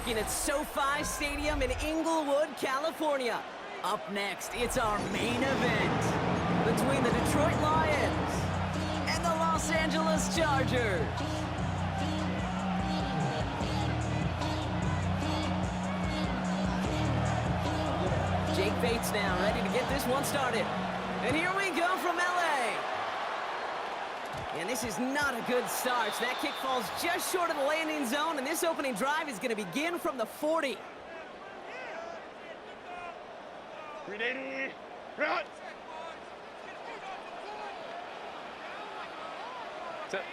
looking at SoFi Stadium in Inglewood, California. Up next, it's our main event between the Detroit Lions and the Los Angeles Chargers. Jake Bates now ready to get this one started. And here we go from LA. And this is not a good start. That kick falls just short of the landing zone, and this opening drive is going to begin from the 40. Ready, run! Set.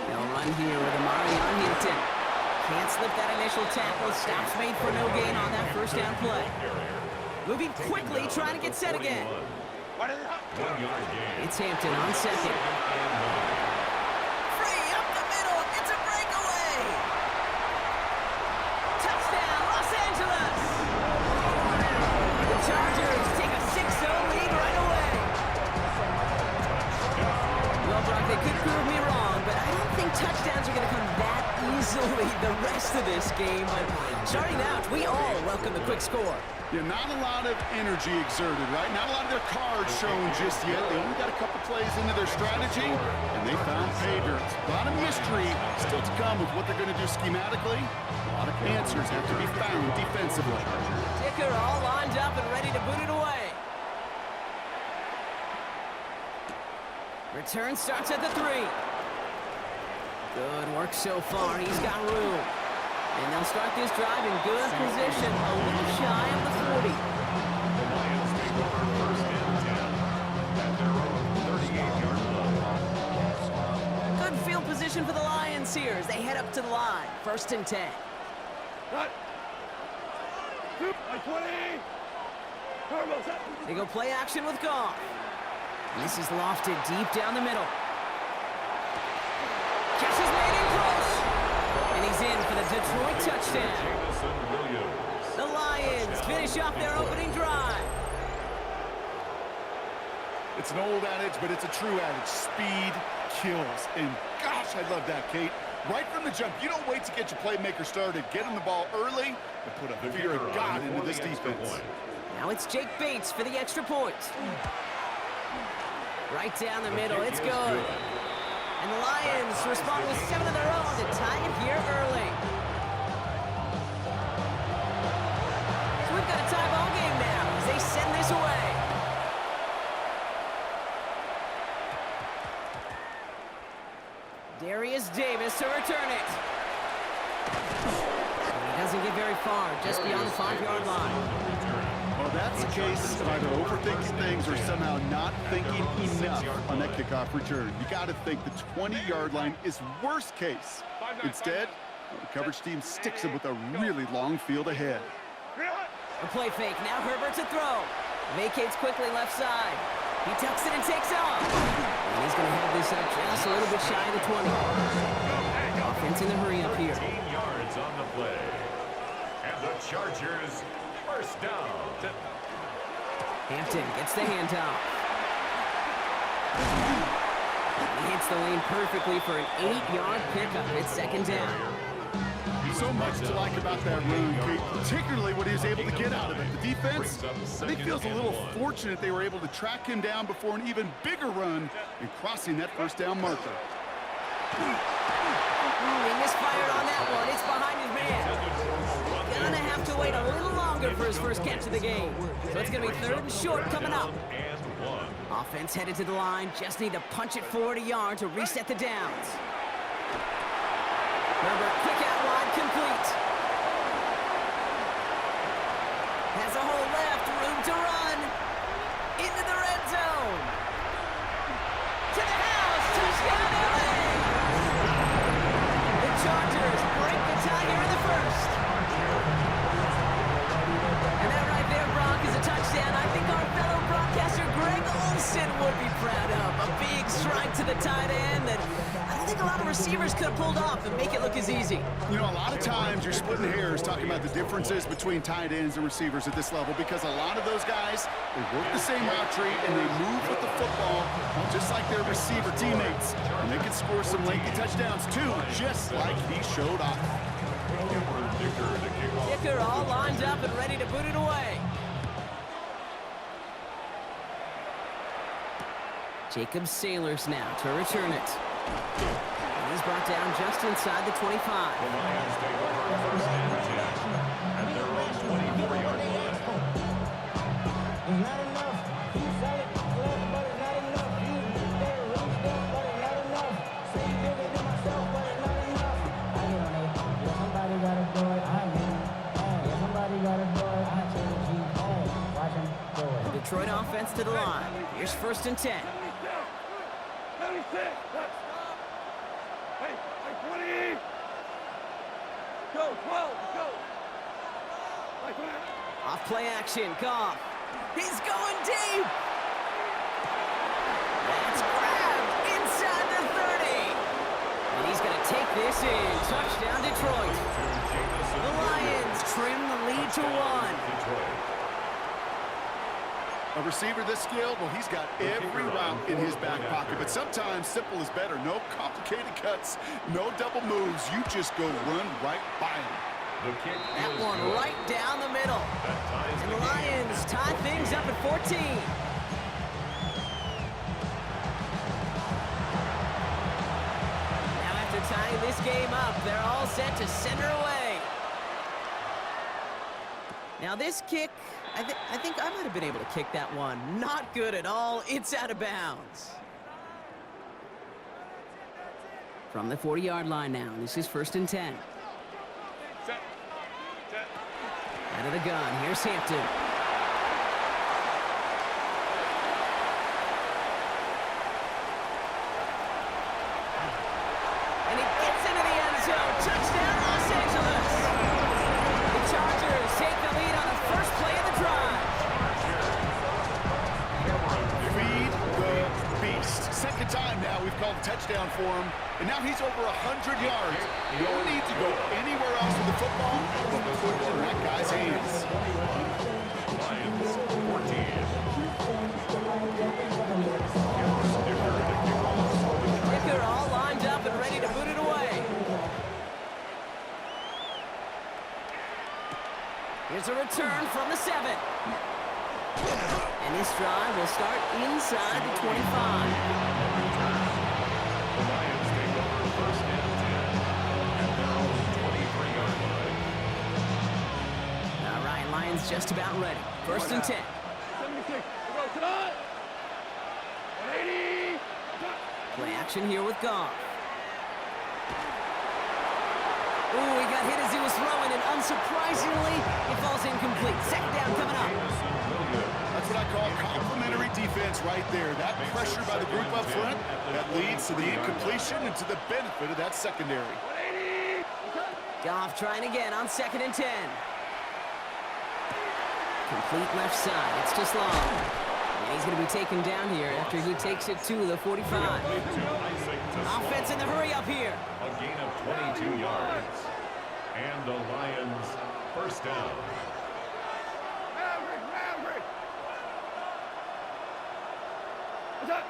They'll run here with Amari Huntington. Can't slip that initial tackle. Stops made for no gain on that first down play. Moving quickly, trying to get set again. It's Hampton on second. Free up the middle. It's a breakaway. Touchdown, Los Angeles. The Chargers take a 6-0 lead right away. Well, Brock, they could prove me wrong, but I don't think touchdowns are going to come that easily the rest of this game. But starting out, we all welcome the quick score. Yeah, not a lot of energy exerted, right? Not a lot of their cards shown just yet. They only got a couple plays into their strategy, and they found pay dirt. A lot of mystery still to come with what they're going to do schematically. A lot of answers have to be found defensively. Dicker all lined up and ready to boot it away. Return starts at the 3. Good work so far. He's got room. And they'll start this drive in good position, a little shy of the 40. The Lions take over first and 10 at their own 38-yard line. Good field position for the Lions here as they head up to the line. First and 10. Run! 20! They go play action with Goff. And this is lofted deep down the middle. Catch is made in close. And he's in for the Detroit touchdown. The Lions finish off their opening drive. It's an old adage, but it's a true adage. Speed kills. And gosh, I love that, Kate. Right from the jump, you don't wait to get your playmaker started. Get him the ball early and put a fear of God into this defense. Now it's Jake Bates for the extra point. Right down the middle, it's good. And the Lions respond with 7 of their own to tie it here early. So we've got a tie ball game now as they send this away. Darius Davis to return it. He doesn't get very far, just beyond the 5-yard line. Well, that's the case of either overthinking things or somehow not thinking enough on that kickoff return. You got to think the 20-yard line is worst case. Instead, the coverage team sticks him with a really long field ahead. A play fake, now Herbert to throw. Vacates quickly left side. He tucks it and takes off. And he's going to have this up just a little bit shy of the 20. Offense in the hurry up here. 15 yards on the play. And the Chargers first down. Hampton gets the handoff. He hits the lane perfectly for an 8-yard pickup. It's second down. So much to like about that run, Kate, particularly what he was able to get out of it. The defense, I think, feels a little fortunate they were able to track him down before an even bigger run and crossing that first down marker. He misfired on that one. It's behind his man. Gonna have to wait a little longer for his first catch of the game. So it's gonna be 3rd and short coming up. Offense headed to the line. Just need to punch it forward a yard to reset the downs. Herbert, quick out wide, complete. Has a hole left, room to run. Into the red zone. To the house, touchdown LA! The Chargers break the tie here in the first. And that right there, Brock, is a touchdown I think our fellow broadcaster Greg Olsen would be proud of. A big strike to the tight end that I don't think a lot of receivers could have pulled off and make it look as easy. You know, a lot of times you're splitting hairs talking about the differences between tight ends and receivers at this level because a lot of those guys, they work the same route tree and they move with the football just like their receiver teammates. And they can score some lengthy touchdowns too, just like he showed off. kicker all lined up and ready to boot it away. Jacob Sailors now to return it. And he's brought down just inside the 25. The Lions take over first and 10 at their own 24-yard line. It's not enough. You said it, clever, but it's not enough. You stay reached up, but it's not enough. Say you bigger than myself, but it's not enough. I get on it. Yeah, somebody gotta do it. I mean, hey, yeah, somebody gotta do it. I tell the G, hey, watch him do it. The Detroit offense to the line. Here's first and 10. 76. Hey, 20. Go, 12, go. Off play action, Goff. He's going deep. That's grabbed inside the 30. And he's going to take this in. Touchdown, Detroit. The Lions trim the lead to 1. A receiver this skilled, well, he's got every route in his back pocket. But sometimes simple is better. No complicated cuts, no double moves. You just go run right by him. That one right down the middle. And the Lions tie things up at 14. Now after tying this game up, they're all set to center away. Now this kick, I think I might have been able to kick that one. Not good at all. It's out of bounds. From the 40-yard line now, this is first and 10. Set. Set. Out of the gun, here's Hampton. And he gets into the end zone. Touchdown, Los Angeles. The Chargers take the lead on the first play of the drive. Feed the beast. Second time now we've called a touchdown for him. And now he's over 100 yards. No need to go anywhere else with the football, but put it in that guy's hands. Lions 14. Kicker all lined up and ready to boot it away. Here's a return from the 7. And this drive will start inside the 25. The Lions take over first and 10 at their own 23-yard line. All right, Lions just about ready. First and 10. 76. Go tonight. 180. Play action here with Goff. Ooh, he got hit as he was throwing, and unsurprisingly, it falls incomplete. Second down coming up. That's what I call complimentary defense right there. That pressure by the group up front, that leads to the incompletion and to the benefit of that secondary. 180. Goff trying again on second and 10. Complete left side. It's just long. And he's going to be taken down here after he takes it to the 45. Offense in the hurry up here. A gain of 22 yards. And the Lions first down. Maverick. What's up?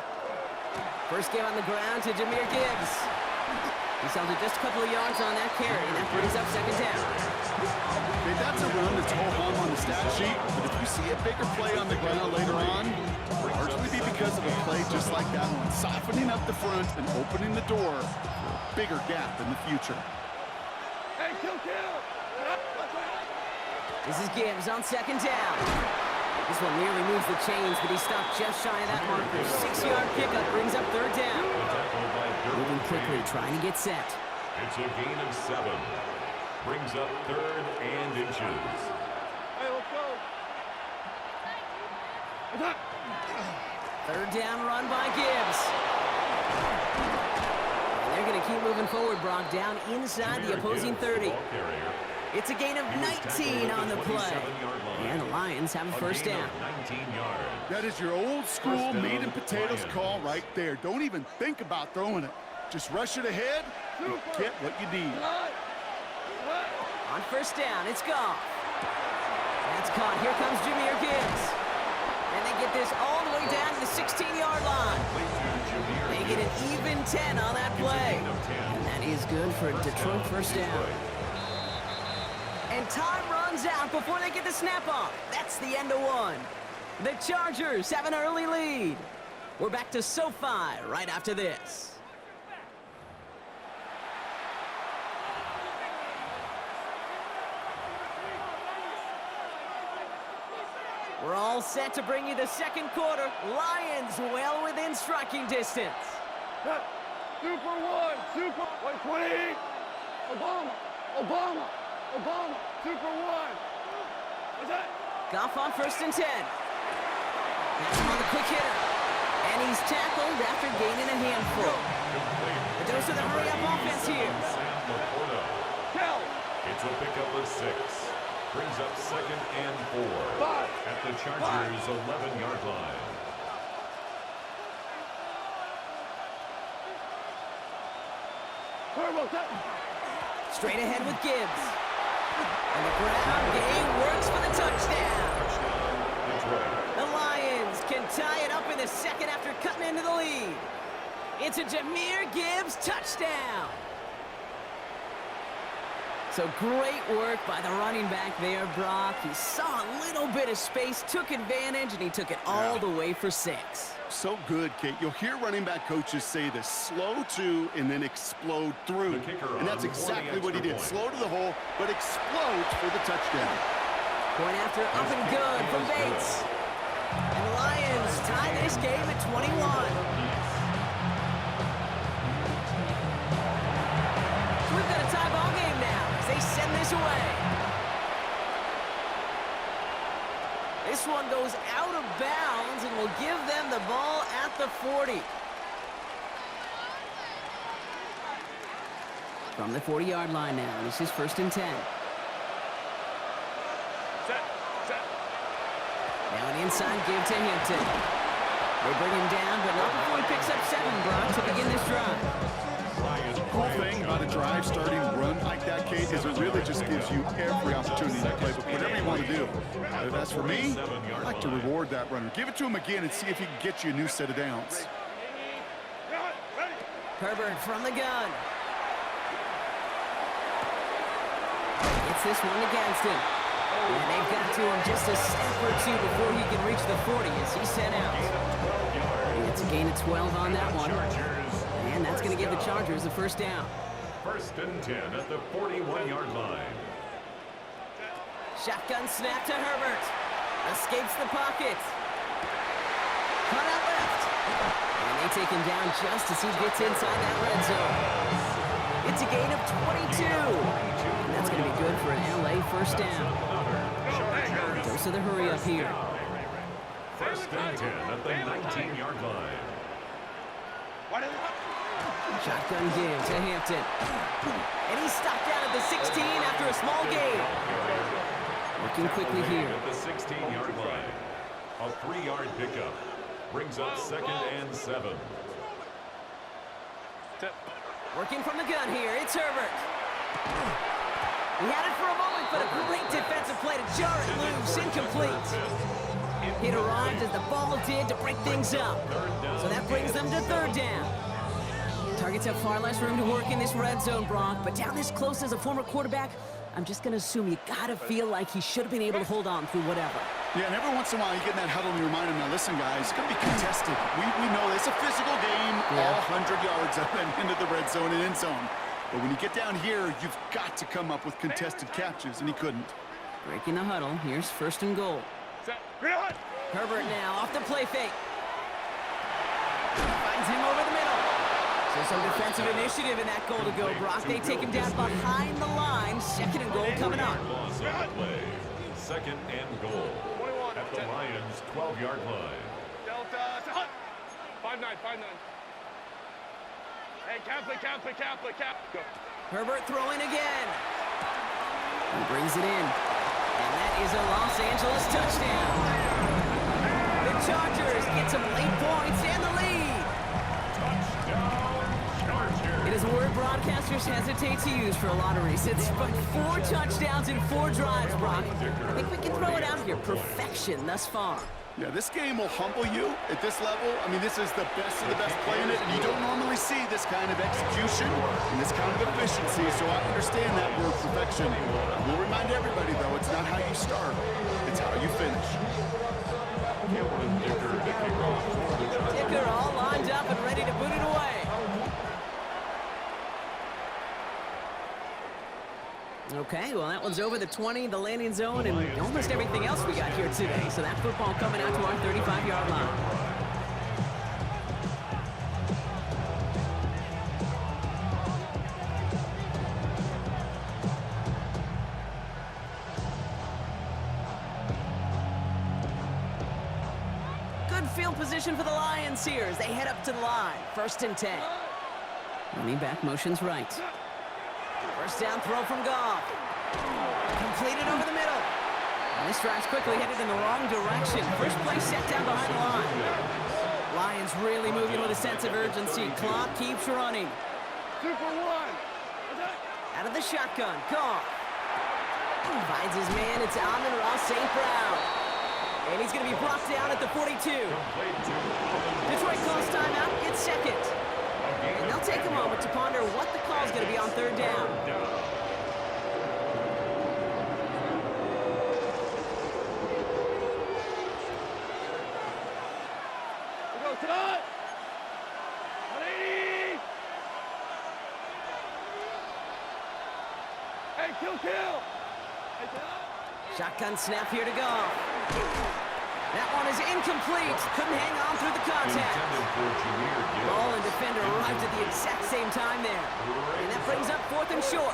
First game on the ground to Jahmyr Gibbs. He's held it just a couple of yards on that carry, and that brings up second down. Okay, that's a run that's ho-hum on the stat sheet, but if you see a bigger play on the ground later on, it'll largely be because of a play just like that one, softening up the front and opening the door for a bigger gap in the future. Hey, kill. This is Gibbs on second down. This one nearly moves the chains, but he stopped just shy of that marker. 6-yard pickup brings up third down. Moving quickly, trying to get set. It's a gain of 7. Brings up third and inches. Hey, let's go. What's up? Third down run by Gibbs. And they're going to keep moving forward, Brock, down inside the opposing 30. It's a gain of 19 on the play. And the Lions have a first down. 19 yards. That is your old school meat and potatoes call right there. Don't even think about throwing it. Just rush it ahead and get what you need. On first down, it's Goff. That's caught. Here comes Jahmyr Gibbs. And they get this all the way down to the 16-yard line. They get an even 10 on that play. And that is good for a Detroit first down. And time runs out before they get the snap off. That's the end of one. The Chargers have an early lead. We're back to SoFi right after this. We're all set to bring you the second quarter. Lions well within striking distance. Super 1, Super 120. Obama, Obama, Obama, Super 1. Is that? Goff on 1st and 10. That's him on the quick hitter. And he's tackled after gaining a handful. The dose of the hurry-up offense here. Cal. It's a pickup of 6. Brings up 2nd and 4. 5. At the Chargers' 11-yard line. Straight ahead with Gibbs. And the ground game works for the touchdown. The Lions can tie it up in the second after cutting into the lead. It's a Jahmyr Gibbs touchdown. So great work by the running back there, Brock. He saw a little bit of space, took advantage, and he took it all the way for 6. So good, Kate. You'll hear running back coaches say this: slow to and then explode through. And that's exactly what he did. Slow to the hole, but explodes for the touchdown. Point after up and good from Bates. And the Lions tie this game at 21. So we've got a tie ball game now as they send this away. This one goes out of bounds and will give them the ball at the 40. From the 40-yard line now, this is 1st and 10. Now an inside give to Hampton. They bring him down, but not before he picks up 7, Brock, to begin this drive. Cool thing about a drive starting run like that, Kate, is it really just gives you every opportunity to play whatever you want to do. If that's for me, I like to reward that runner. Give it to him again and see if he can get you a new set of downs. Herbert from the gun. Gets this one against him. And they've got to him just a step or 2 before he can reach the 40 as he sent out. It's a gain of 12 on that one. And that's going to give the Chargers the first down. 1st and 10 at the 41-yard line. Shotgun snap to Herbert. Escapes the pocket. Cut out left. And they take him down just as he gets inside that red zone. It's a gain of 22. And that's going to be good for an LA first down. Dose of the hurry up here. 1st and 10 at the 19-yard line. Shotgun give to Hampton. And he's stopped out at the 16 after a small gain. Working quickly here. At the 16-yard line. A 3-yard pickup. Brings up 2nd and 7. Working from the gun here, it's Herbert. He had it for a moment, but a great defensive play to jar it loose, incomplete. It arrived as the ball did to break things up. So that brings them to 3rd down. Targets have far less room to work in this red zone, Brock, but down this close as a former quarterback, I'm just going to assume you got to feel like he should have been able to hold on through whatever. Yeah, and every once in a while you get in that huddle and you remind him, now listen, guys, it's going to be contested. We know it's a physical game, all 100 yards up and into the red zone and end zone. But when you get down here, you've got to come up with contested catches, and he couldn't. Breaking the huddle, here's 1st and goal. Herbert now off the play fake. Finds him over the middle. So some defensive initiative in that goal to go, Brock. They take him down behind the line. 2nd and goal coming up. Loss on the play. 2nd and goal. At the Lions' 12-yard line. Delta, 5-9. Hey, cap. Go. Herbert throwing again. He brings it in. And that is a Los Angeles touchdown. The Chargers get some late points and the lead. Touchdown, Chargers. It is a word broadcasters hesitate to use for a lot of reasons, but 4 touchdowns in 4 drives, Brock. I think we can throw it out here. Perfection thus far. Yeah, this game will humble you at this level. I mean, this is the best of the best playing it, and you don't normally see this kind of execution and this kind of efficiency, so I understand that word perfection. I will remind everybody, though, it's not how you start, it's how you finish. Dicker all lined up and ready to boot it away. Okay, well, that one's over the 20, the landing zone, and almost everything else we got here today. So that football coming out to our 35-yard line. Good field position for the Lions here as they head up to the line. 1st and 10. Running back motions right. First down throw from Goff. Completed over the middle. And this drive's quickly headed in the wrong direction. First play set down behind the line. Lions really moving with a sense of urgency. Clock keeps running. Super one. Out of the shotgun, Goff. Finds his man, it's Amon-Ra St. Brown. And he's going to be brought down at the 42. Detroit calls timeout, it's 2nd. And they'll take a moment to ponder what the call is going to be on 3rd down. We go tonight. 180. Hey, kill. Hey, tonight. Shotgun snap here to go. That one is incomplete. Couldn't hang on through the contact. Ball and defender arrived at the exact same time there. And that brings up 4th and short.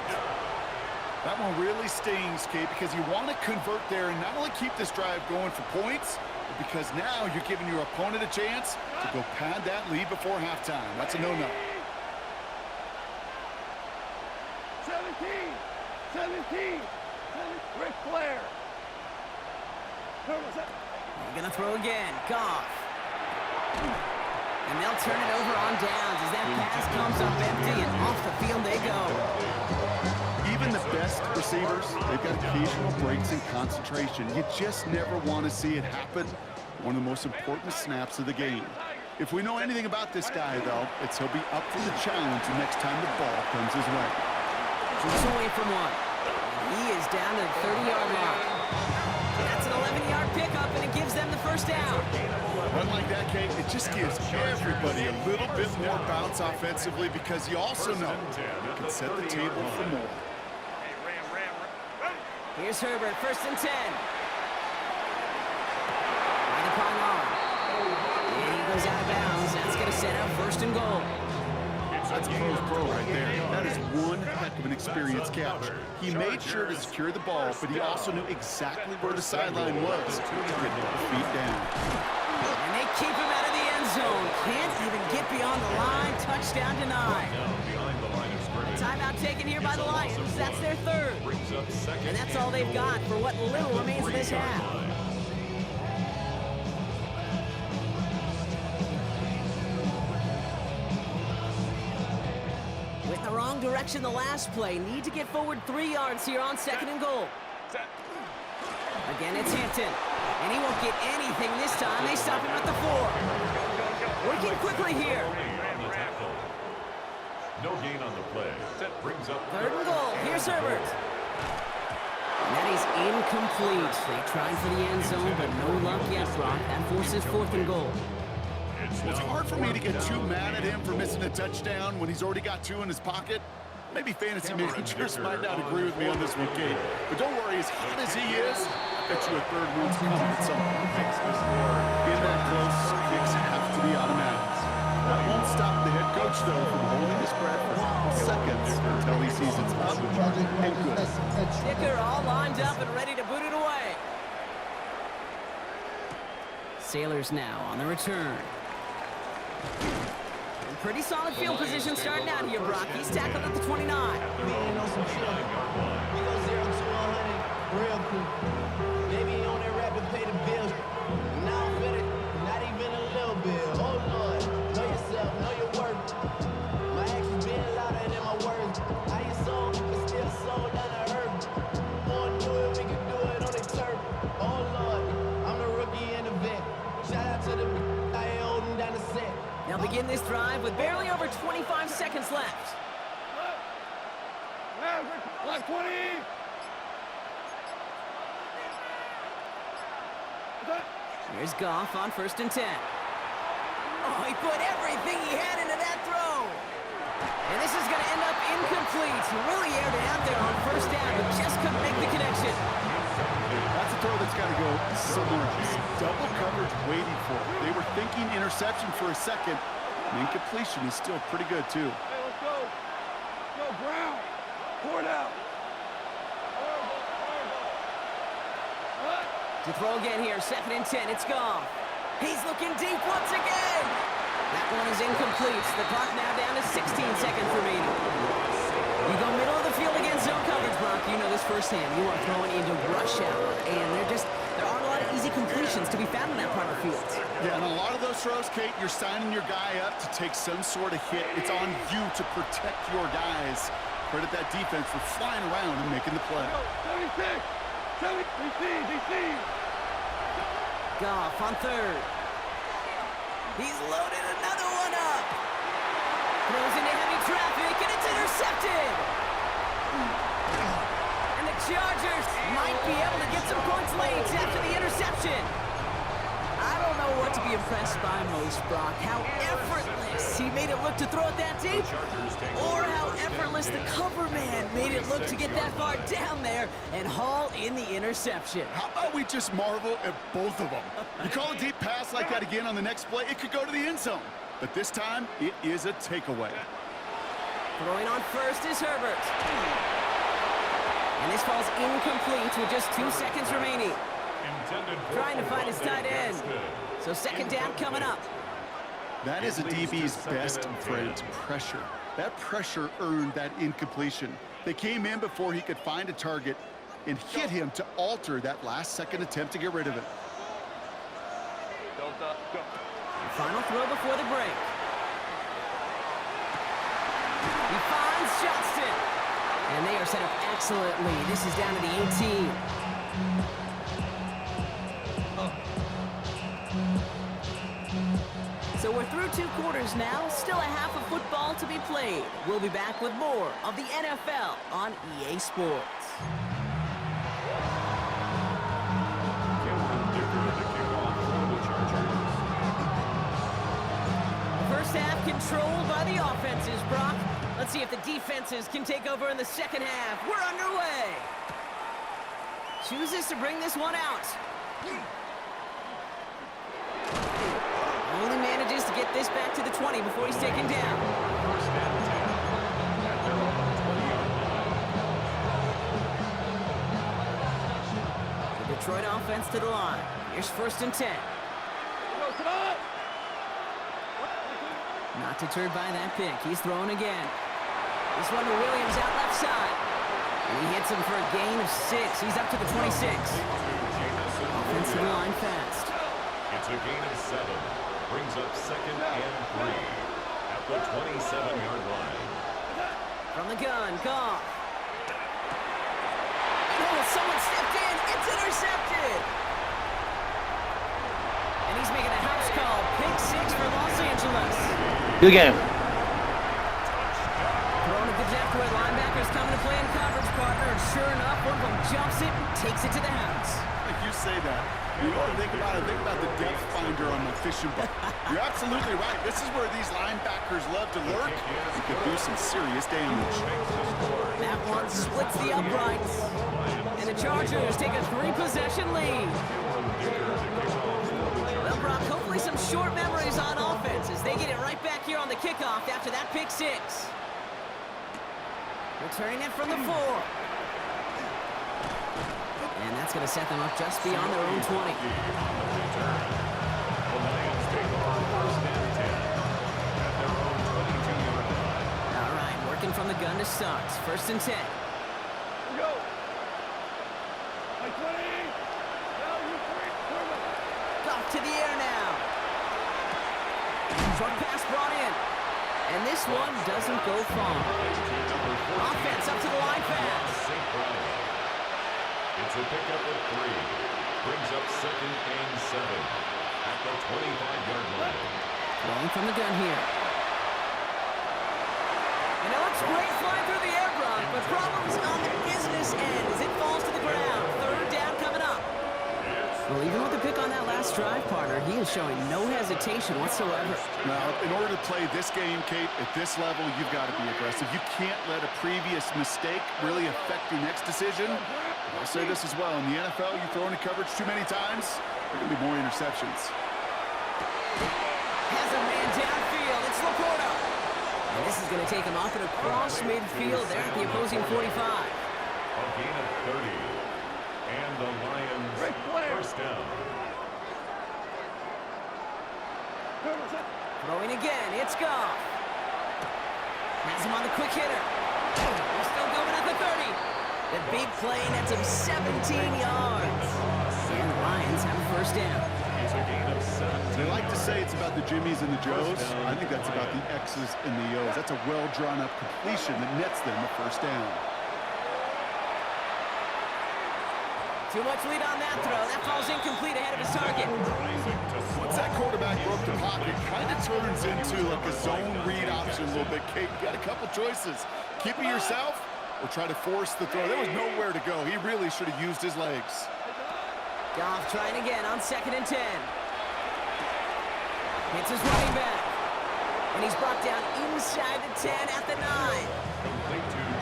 That one really stings, Kate, because you want to convert there and not only keep this drive going for points, but because now you're giving your opponent a chance to go pad that lead before halftime. That's a no-no. 17. Ric Flair. They're going to throw again. Goff. And they'll turn it over on downs as that pass comes up empty and off the field they go. Even the best receivers, they've got occasional breaks in concentration. You just never want to see it happen. One of the most important snaps of the game. If we know anything about this guy, though, it's he'll be up for the challenge the next time the ball comes his way. He's away from one. He is down to the 30-yard line. That's an 11-yard pickup, and it gives them the first down. Run like that, Kate, it just gives everybody a little bit more bounce offensively because you also know you can set the table for more. Here's Herbert, 1st and 10. Right upon on. And he goes out of bounds. That's going to set up 1st and goal. That's a pro's pro right there. That is one heck of an experienced catch. He made sure to secure the ball, but he also knew exactly where the sideline was to get both feet down. And they keep him out of the end zone. Can't even get beyond the line. Touchdown denied. Timeout taken here by the Lions. That's their 3rd. And that's all they've got for what little remains of this half. With the wrong direction the last play. Need to get forward 3 yards here on 2nd and goal. Again, it's Hampton. And he won't get anything this time. They stop him at the 4. Working quickly here. No gain on the play. That brings up 3rd and goal. Here's Herbert. And that is incomplete. They tried for the end zone, but no luck yet, Brock. That forces 4th and goal. It's hard for me to get too mad at him for missing a touchdown when he's already got 2 in his pocket. Maybe fantasy managers might not agree with me on this one, Kate. But don't worry, as hot as he is, I bet you a 3rd one's coming at some point. Being that close, kicks have to be automatic. That won't stop the head coach, though, from holding his breath for a couple seconds until he sees it's up and good. Dicker all lined up and ready to boot it away. Sailors now on the return. And pretty solid field position starting out here, Brock. He's tackled at the 29. We ain't on some shit. We go 0 to 100 real quick. Maybe on that rap and pay the bills. Now I'm finished, not even a little bit. Oh Lord, know yourself, know your worth. My actions being louder than my words. I ain't sold, but still sold down the earth. Wanna do it, we can do it on the turf. Oh Lord, I'm the rookie and the vet. begin this drive with barely over 25 seconds left. Maverick, black 20. Here's Goff on 1st and 10. Oh, he put everything he had into that throw. And this is going to end up incomplete. He really aired it out there on 1st down, but just couldn't make the connection. That's a throw that's got to go somewhere else. Double coverage waiting for it. They were thinking interception for a second. And incompletion is still pretty good, too. Hey, let's go. Let's go, Brown. Pour it out. To throw again here, 2nd and 10. It's Goff. He's looking deep once again. That one is incomplete. The clock now down to 16 seconds remaining. You go middle of the field against zone coverage, Brock. You know this firsthand. You are throwing into rush hour, and there aren't a lot of easy completions to be found in that part of the field. Yeah, and a lot of those throws, Kate, you're signing your guy up to take some sort of hit. It's on you to protect your guys. Credit that defense for flying around and making the play. 76. 70. DC. Goff on 3rd. He's loaded another one up. Throws into heavy traffic, and it's intercepted. And the Chargers might be able to get some points late after the interception. I don't know what to be impressed by most, Brock. How effortless he made it look to throw it that deep, or how effortless the cover man made it look to get that far down there and haul in the interception. How about we just marvel at both of them? You call a deep pass like that again on the next play, it could go to the end zone. But this time, it is a takeaway. Throwing on 1st is Herbert. And this falls incomplete with just 2 seconds remaining. Trying to find his tight end. So 2nd down coming up. That is a DB's best friend, pressure. That pressure earned that incompletion. They came in before he could find a target and hit him to alter that last-second attempt to get rid of it. Final throw before the break. He finds Johnston. And they are set up excellently. This is down to the 18. So we're through 2 quarters now. Still a half of football to be played. We'll be back with more of the NFL on EA Sports. First half controlled by the offenses, Brock. Let's see if the defenses can take over in the 2nd half. We're underway. Chooses to bring this one out. Only manages to get this back to the 20 before he's taken down. First and 10 at their own 20-yard line. The Detroit offense to the line. Here's 1st and 10. Not deterred by that pick. He's throwing again. This one to Williams out left side. And he hits him for a gain of 6. He's up to the 26. Offensive line fast. It's a gain of 7. Brings up 2nd and 3 at the 27-yard line. From the gun, Goff. Oh, someone stepped in. It's intercepted. And he's making a house call. Pick 6 for Los Angeles. Good game. Throwing it to Jeff where linebackers coming to play in coverage, partner. And sure enough, one of them jumps it and takes it to the house. You say that. You know what I think about? I think about the depth finder on my fishing boat. You're absolutely right. This is where these linebackers love to lurk. You could do some serious damage. That one splits the uprights. And the Chargers take a 3-possession lead. Well, Brock, hopefully some short memories on offense as they get it right back here on the kickoff after that pick 6. Returning it from the 4. And that's going to set them up just beyond their own 20. The Lions take over first and 10 at their own 22-yard line. All right, working from the gun to start. 1st and 10. Go. Like 20. Now you 3. Off to the air now. Short pass brought in. And this one doesn't go far. Offense up to the line fast. It's a pickup of 3. Brings up 2nd and 7 at the 25-yard line. Rolling from the gun here. And it looks great flying through the air, Brock, but problems on the business end as it falls to the ground. Third down coming up. Well, even with the pick on that last drive, partner, he is showing no hesitation whatsoever. Now, in order to play this game, Kate, at this level, you've got to be aggressive. You can't let a previous mistake really affect your next decision. I'll say this as well. In the NFL, you throw into coverage too many times, there can be more interceptions. Has a man downfield. It's Laporta. And this is going to take him off and across midfield there at the opposing 45. A gain of 30. And the Lions first down. Throwing again. It's Goff. Has him on the quick hitter. He's still going at the 30. The big play nets him 17 yards. And the Lions have a first down. It's a gain of 17. They like to say it's about the Jimmies and the Joes. I think that's about the X's and the O's. That's a well-drawn-up completion that nets them the first down. Too much lead on that throw. That falls incomplete ahead of his target. Once that quarterback broke the pocket, kind of turns into like a zone read option a little bit. Kate, you got a couple choices. Keep it yourself or try to force the throw. There was nowhere to go. He really should have used his legs. Goff trying again on 2nd and 10. Hits his running back. And he's brought down inside the 10 at the 9.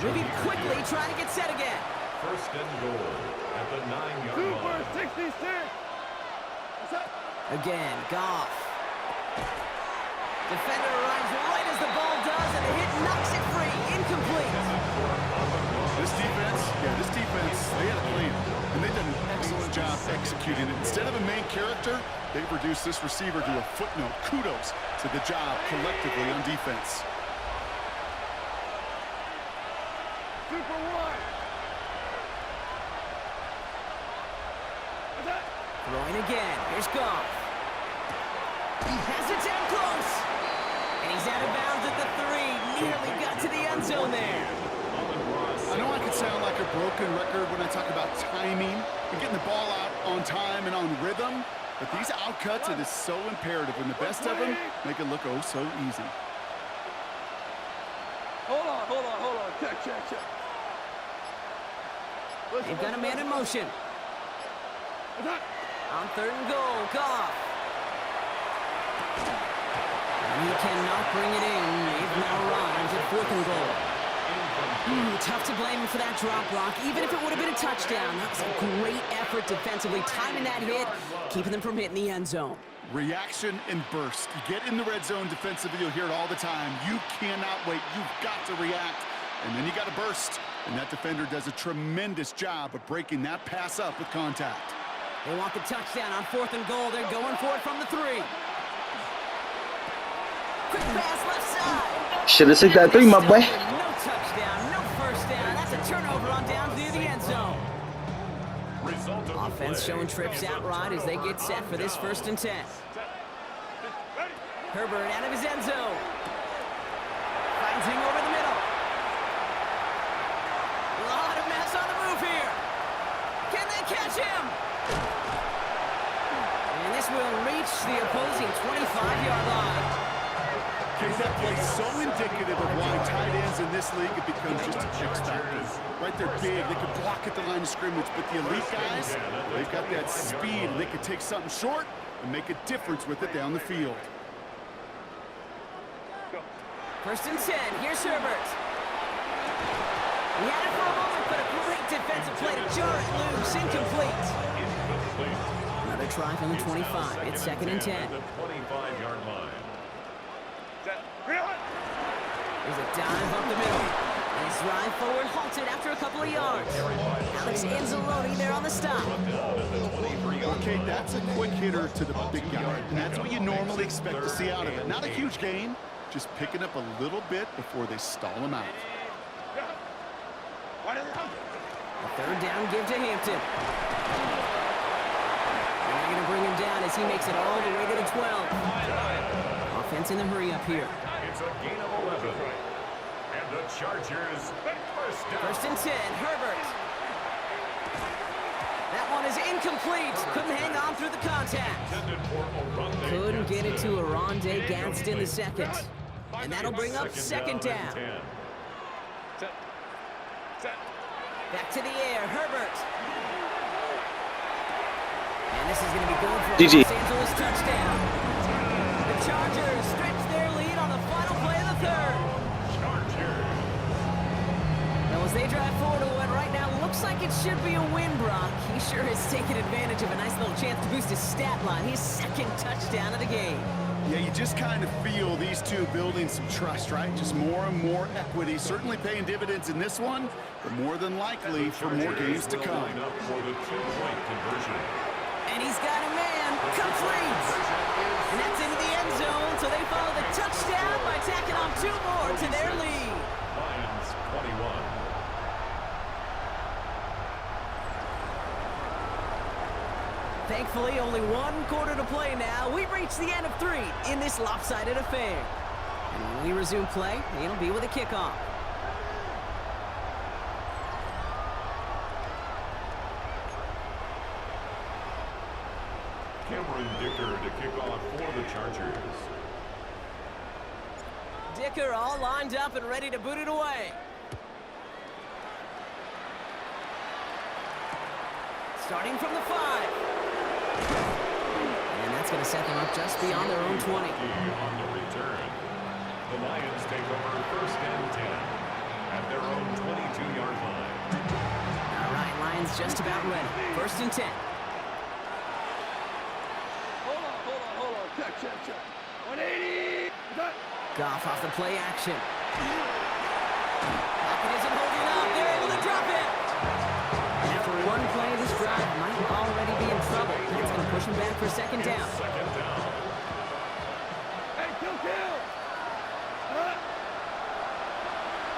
Moving quickly, trying to get set again. First and goal at the 9-yard Super line. 66. What's up? Again, Goff. Defender arrives right as the ball does, and the hit knocks it free. Incomplete. This defense, they had a plan. And they've done an excellent job executing it. Instead of a main character, they've reduced this receiver to a footnote. Kudos to the job collectively on defense. Super 1. Throwing again. Here's Goff. He has it down close. And he's out of bounds at the 3. Nearly got to the end zone there. I know I could sound like a broken record when I talk about timing and getting the ball out on time and on rhythm, but these outcuts, it is so imperative, and the best of them make it look oh so easy. Hold on. Check. They've got a man in motion. On 3rd and goal, Goff. And he cannot bring it in. They've now arrived at 4th and goal. Tough to blame him for that drop, Brock. Even if it would have been a touchdown, that was a great effort defensively, timing that hit, keeping them from hitting the end zone. Reaction and burst. You get in the red zone defensively, you'll hear it all the time. You cannot wait. You've got to react, and then you got to burst. And that defender does a tremendous job of breaking that pass up with contact. They want the touchdown on 4th and goal. They're going for it from the 3. Quick pass left side. Should have took that 3, my boy. No touchdown, no first down. That's a turnover on downs near the end zone. Offense showing trips out right as they get set for this 1st and 10. Herbert out of his end zone. Finds him over the middle. A lot of mess on the move here. Can they catch him? And this will reach the opposing 25-yard line. That play is so indicative of why tight ends in this league have become just a X factor. Right, they're big, they can block at the line of scrimmage, but the elite guys, they've got that speed, and they can take something short and make a difference with it down the field. 1st and 10, here's Herbert. He had it for a moment, but a great defensive play to jar it loose, incomplete. Another try from the 25, it's 2nd and 10. The 25-yard line. There's a dive up the middle. And his drive forward halted after a couple of yards. Alex Anzalone there on the stop. Okay, that's a quick hitter to the big guy, and that's what you normally expect to see out of it. Not a huge gain, just picking up a little bit before they stall him out. A 3rd down give to Hampton. And they're going to bring him down as he makes it all the way to the 12. Offense in the hurry up here. It's a gain of 11. And the Chargers first down. 1st and 10, Herbert. That one is is incomplete. Couldn't hang on through the contact. Intended for Oronde Couldn't get it to Gadsden. Oronde Gadsden the second. Incomplete. And that'll bring up second down. and 10. Set. Back to the air, Herbert. And this is going to be good for a GG. Los Angeles touchdown. The Chargers stretch their lead on the final play of the third. Chargers. Now as they drive forward to what right now looks like it should be a win, Brock. He sure has taken advantage of a nice little chance to boost his stat line. His second touchdown of the game. Yeah, you just kind of feel these two building some trust, right? Just more and more equity. Certainly paying dividends in this one, but more than likely for more games to come. Line up for the two-point conversion. And he's got a man, complete. And that's into the end zone, so they follow the touchdown by tacking on two more to their lead. Lions 21. Thankfully, only one quarter to play now. We've reached the end of three in this lopsided affair. And when we resume play, it'll be with a kickoff. Cameron Dicker to kick off for the Chargers. Dicker all lined up and ready to boot it away. Starting from the 5. And that's going to set them up just beyond their own 20. On the return, the Lions take over first and 10 at their own 22-yard line. All right, Lions just about ready. First and 10. Hold on. Check. 180. Cut. Goff off the play action. Pocket isn't holding up. They're able to drop it. And after one play, this drive might already be in trouble. It's going to push him back for second down. Second down. Hey, kill. Cut.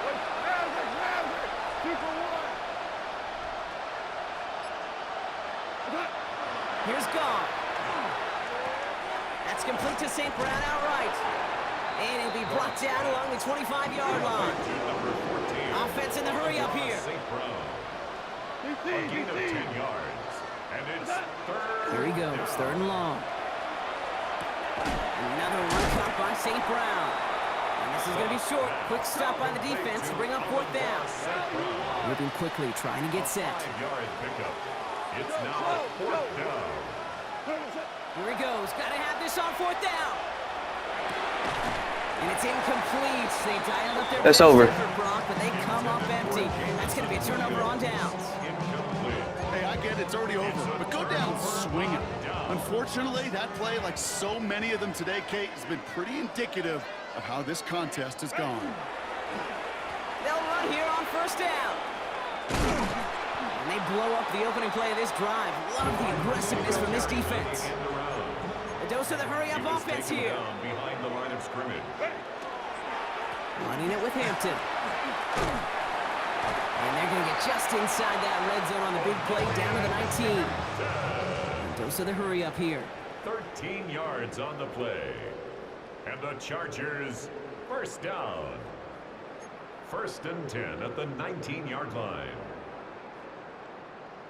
Wait, grab it. 2 for 1. Cut. Here's Goff. That's complete to St. Brown outright. And he'll be brought down along the 25-yard line. Number 14. Offense in the hurry up here. St. Brown. A gain of 10 yards. And it's third. Here he goes, down. third and long. Another one caught by St. Brown. And this is going to be short. Quick stop by the defense to bring up fourth down. St. Brown. Moving quickly, trying to get set. 5-yard pickup. It's now fourth down. Here he goes. Got to have this on fourth down. And it's incomplete. They dialed up their That's best over. effort, Brock, but they come up empty. That's going to be a turnover on downs. Incomplete. Hey, I get it's already over, but go down swinging. Unfortunately, that play, like so many of them today, Kate, has been pretty indicative of how this contest has gone. They'll run here on first down. And they blow up the opening play of this drive. Love the aggressiveness from this defense. A dose of the hurry-up offense here. Down behind the line of scrimmage. Running it with Hampton. And they're going to get just inside that red zone on the big play down to the 19. A dose of the hurry-up here. 13 yards on the play. And the Chargers first down. First and 10 at the 19-yard line.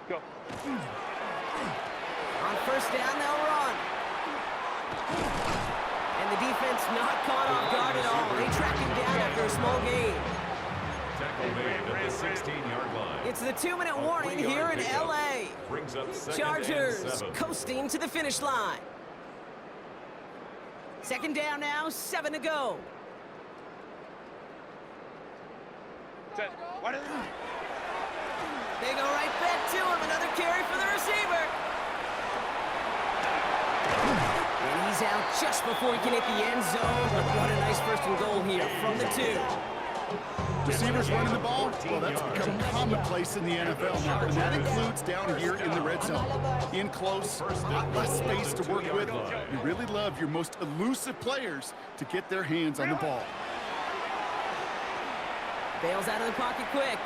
Go. On first down, they'll run. And the defense not caught off guard at all. They track him down after a small gain. Tackle made at the 16-yard line. It's the 2-minute warning here in L.A. Brings up second Chargers and 7. coasting to the finish line. Second down now, 7 to go. Set. What is it? They go right back to him. Another carry for the receiver. And he's out just before he can hit the end zone. But what a nice first and goal here from the 2. Receivers running the ball, well, that's become commonplace in the NFL now, and that includes down here in the red zone. In close, lot less space to work with. You really love your most elusive players to get their hands on the ball. Bails out of the pocket quick.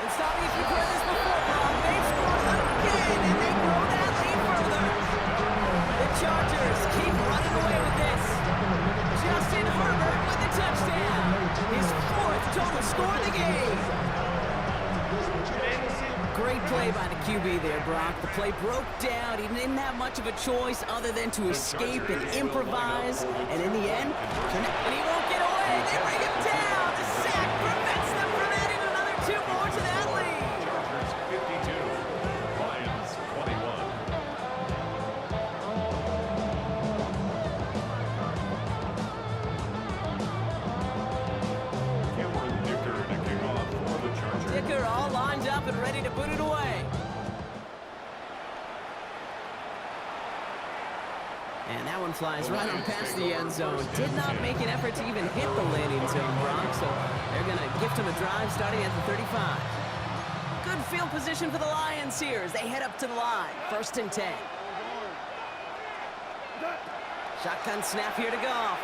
And Stobby, if you've heard this before, Brock, they've scored again, and they grow that lead further. The Chargers keep running away with this. Justin Herbert with the touchdown. His 4th total score of the game. Great play by the QB there, Brock. The play broke down. He didn't have much of a choice other than to escape and improvise. And in the end, and he won't get away. They bring him down. The sack prevents them from adding another 2 more to that lead. Chargers 52, Lions 21. Cameron Dicker to kick off for the Chargers. Dicker all lined up and ready to put it away. And that one flies right on past the end zone. Did not make an effort to even hit the landing zone, Brock. So they're going to gift him a drive starting at the 35. Good field position for the Lions here as they head up to the line. 1st and 10. Shotgun snap here to Goff.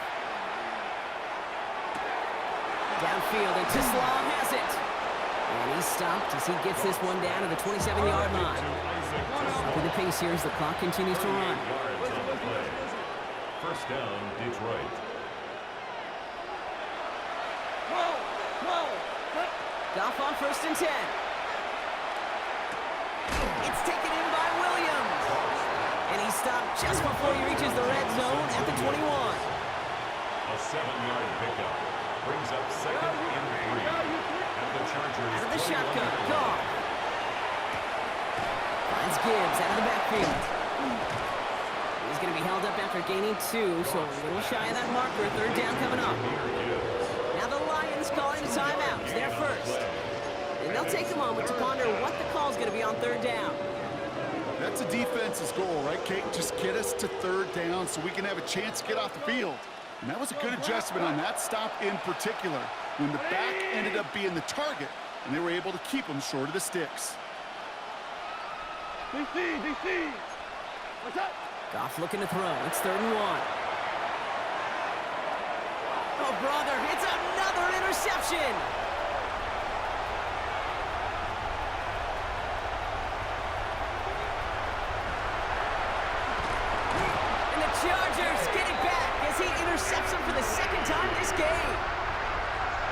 Downfield, and Tislau has it. And he's stopped as he gets this one down to the 27-yard line. Up in the pace here as the clock continues to run. 1st down, Detroit. Goff on 1st and 10. It's taken in by Williams. And he stopped just before he reaches the red zone at the 21. A 7-yard pickup brings up 2nd and 3. And the Chargers Out of the shotgun, Goff. Finds Gibbs out of the backfield. He's going to be held up after gaining 2, so a little shy of that marker. 3rd down coming up. Now the Lions calling a timeout. They're first. And they'll take a moment to ponder what the call's going to be on 3rd down. That's a defense's goal, right, Kate? Just get us to 3rd down so we can have a chance to get off the field. And that was a good adjustment on that stop in particular, when the back ended up being the target, and they were able to keep him short of the sticks. DC. What's up? Goff looking to throw. It's 3rd and 1. Oh, brother, it's another interception. And the Chargers get it back as he intercepts him for the 2nd time this game.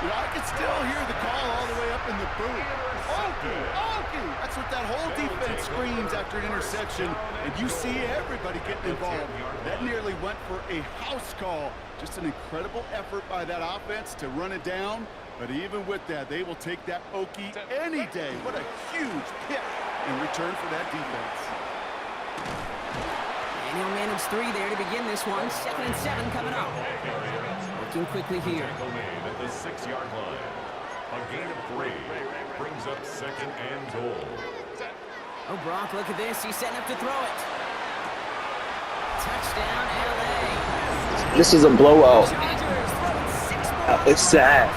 You know, I can still hear the call all the way up in the booth. Okey. That's what that whole defense screams after an interception, and you see everybody getting involved. That nearly went for a house call. Just an incredible effort by that offense to run it down, but even with that, they will take that Okey any day. What a huge pick in return for that defense. And he'll manage 3 there to begin this one. 2nd and 7 coming up. Working quickly here. Tackle made at the 6-yard line. A gain of 3 brings up 2nd and goal. Oh, Brock, look at this. He's setting up to throw it. Touchdown, LA. This is a blowout. Chargers throwing 6 more. It's sad.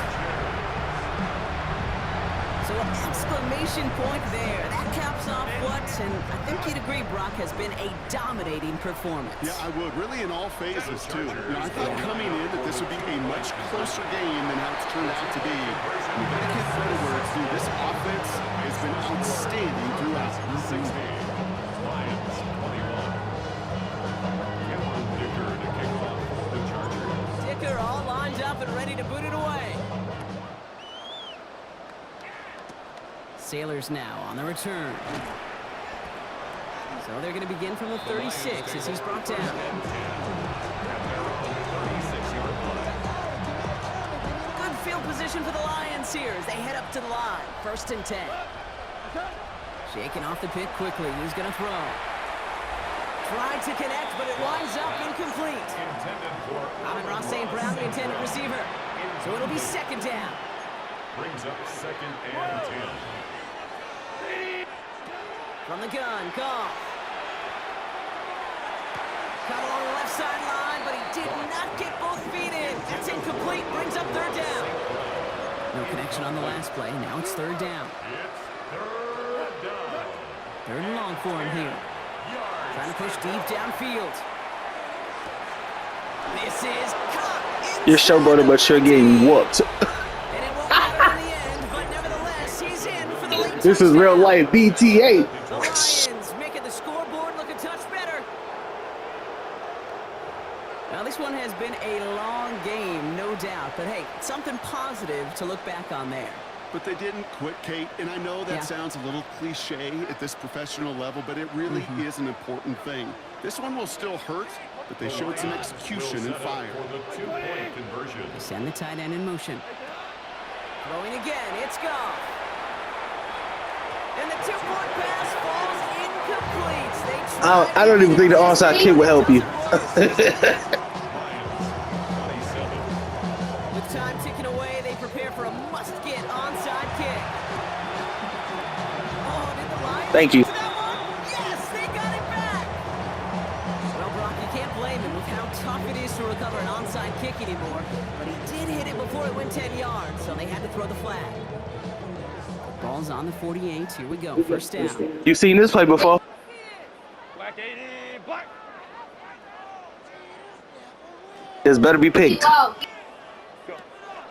So an exclamation point there. That caps off what, and I think you'd agree, Brock, has been a dominating performance. Yeah, I would. Really in all phases, too. You know, I thought coming in that this would be a much closer game than how it's turned out to be. You got to give credit where it's due. This offense has been outstanding throughout. 16, Lions 21. Cameron Dicker to kick off for the Chargers. Dicker all lined up and ready to boot it away. Sailors now on the return. So they're going to begin from the 36 as he's brought down. Good field position for the Lions here as they head up to the line. 1st and 10. Shaking off the pick quickly. He's going to throw. Tried to connect, but it winds up incomplete. Amon-Ra St. Brown, the intended receiver. So it'll be 2nd down. Brings up 2nd and 10. From the gun, Goff. Caught along the left sideline, but he did not get both feet in. That's incomplete. Brings up 3rd down. No connection on the last play. Now it's 3rd down. It's 3rd down. 3rd and long for him here. Trying to push deep downfield. This is caught. You're showboating, but you're getting whooped. And it won't matter in the end, but nevertheless, he's in for the late This is real touchdown. life BTA. The Lions making the scoreboard look a touch better. Now, this one has been a long game, no doubt. But, hey, something positive to look back on there. but they didn't quit, Kate. And I know that sounds a little cliche at this professional level, but it really is an important thing. This one will still hurt, but they showed some execution and fire. For the 2-point conversion. They send the tight end in motion. Throwing again, it's Goff. And the 2-point pass falls incomplete. I don't even think the onside kick will help you. With time ticking away, they prepare for a must-get onside kick. Oh, did the Lions Thank you. get to that one? Yes, they got it back. Well, Brock, you can't blame him with how tough it is to recover an onside kick anymore. But he did hit it before it went 10 yards, so they had to throw the flag. Ball's on the 48. Here we go. First down. You seen this play before? Black 80, black. This better be picked. They're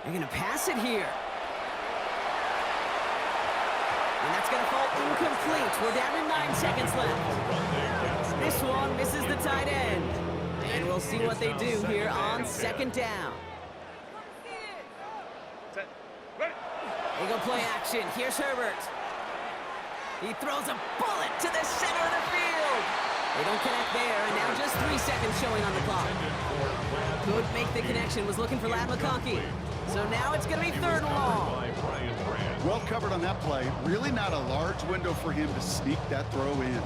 going to pass it here. And that's going to fall incomplete. We're down to 9 seconds left. This one misses the tight end. And we'll see what they do here on second down. They go play action. Here's Herbert. He throws a bullet to the center of the field. They don't connect there, and now just 3 seconds showing on the clock. Could make the connection, was looking for Ladd McConkey. So now it's going to be 3rd and long. Well covered on that play. Really not a large window for him to sneak that throw in.